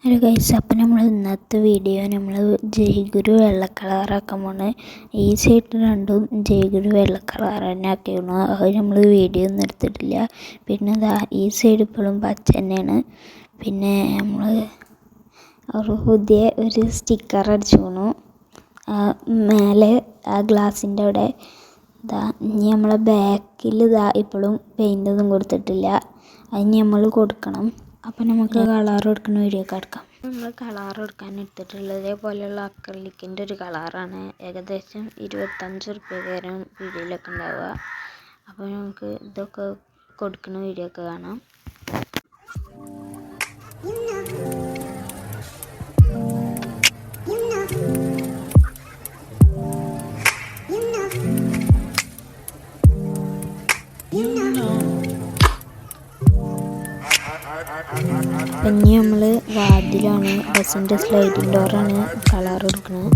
Hello guys, അപ്പോൾ നമ്മൾ ഇന്നത്തെ വീഡിയോ നമ്മൾ ജയ്ഗുരു വെള്ള കളറാക്കാൻ പോണ്. ഈ സൈഡ് രണ്ടും ജയ്ഗുരു വെള്ള കളർ തന്നെ ആക്കിയിരുന്നു. അത് നമ്മൾ വീഡിയോ ഒന്നും എടുത്തിട്ടില്ല. പിന്നെ ഇതാ ഈ സൈഡ് ഇപ്പോഴും പച്ച തന്നെയാണ്. പിന്നെ നമ്മൾ പുതിയ ഒരു സ്റ്റിക്കർ അടിച്ചു പോണു മേലെ ആ ഗ്ലാസിൻ്റെ അവിടെ. ഇതാ ഇനി നമ്മളെ ബാക്കിൽ ഇതാ ഇപ്പോഴും പെയിൻ്റ് ഒന്നും കൊടുത്തിട്ടില്ല. അതിന് നമ്മൾ കൊടുക്കണം. അപ്പം നമുക്ക് കളർ കൊടുക്കുന്ന വീഡിയോ ഒക്കെ എടുക്കാം. നമ്മൾ കളർ കൊടുക്കാൻ എടുത്തിട്ടുള്ളത് ഇതേപോലെയുള്ള അക്രലിക്കിൻ്റെ ഒരു കളറാണ്. ഏകദേശം 25 റുപ്യക്കാരും വീഡിയോയിലൊക്കെ ഉണ്ടാവുക. അപ്പോൾ നമുക്ക് ഇതൊക്കെ കൊടുക്കുന്ന വീഡിയോ ഒക്കെ കാണാം. ഇനി നമ്മൾ വാതിലാണ്, ബസ്സിൻ്റെ സ്ലൈഡിങ് ഡോറാണ് കളർ കൊടുക്കുന്നത്.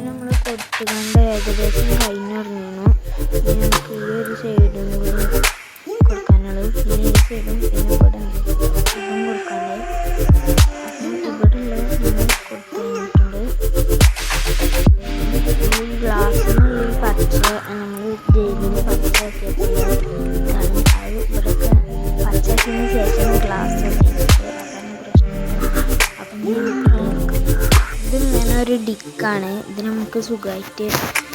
നമ്മൾ കൊടുത്തുകൊണ്ട് ഏകദേശം കഴിഞ്ഞിറങ്ങിയിരുന്നു. നമുക്ക് ഈ ഒരു സൈഡും കൂടി കൊടുക്കാനുള്ളത്. പിന്നെ ഈ സൈഡും പിന്നെ ഇവിടെ ഇതും കൊടുക്കാനുള്ളത്. ഇവിടെ കൊടുത്തിട്ടുണ്ട്. ഈ ഗ്ലാസ്സിനുള്ളിൽ പച്ച നമ്മൾ ജയിലിന് പച്ച ആക്കിയിട്ടുണ്ട്. അത് ഇവിടെയൊക്കെ പച്ചക്കിന് ശേഷം ഗ്ലാസ് വെച്ചിട്ട് അതാണ് പ്രശ്നം. അപ്പം ഇതിങ്ങനെ ഒരു ഡിക്കാണ്. ഇത് നമുക്ക് സുഖമായിട്ട്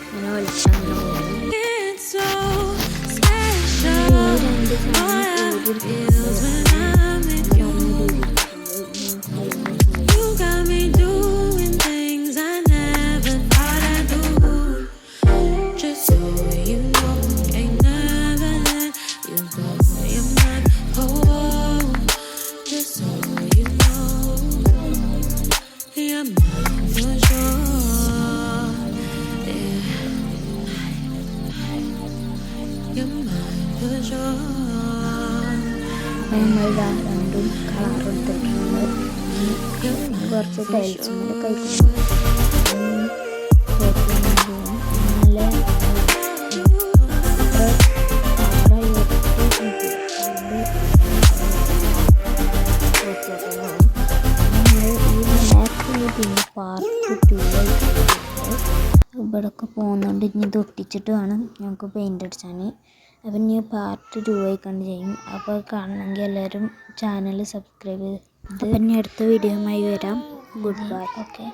ഇങ്ങനെ വലിച്ചങ്ങനെ പോകും. രണ്ട് നമ്മൾ രണ്ടും കളർ എടുത്തിട്ടുണ്ട്. കുറച്ച് ടൈൽസും കൂടെ കഴിക്കുന്നു. നല്ല പിന്നെ പാർട്ട് 2 ഇവിടെയൊക്കെ പോകുന്നുണ്ട്. ഇനി ഇത് ഒട്ടിച്ചിട്ട് വേണം ഞങ്ങൾക്ക് പെയിൻ്റ് അടിച്ചാൽ. അപ്പം ഇനി പാർട്ട് 2 ആയിക്കൊണ്ട് ചെയ്യും. അപ്പോൾ കാണണമെങ്കിൽ എല്ലാവരും ചാനൽ സബ്സ്ക്രൈബ് ചെയ്ത്. അപ്പം ഇനി അടുത്ത വീഡിയോയുമായി വരാം. Good bye. ഓക്കെ.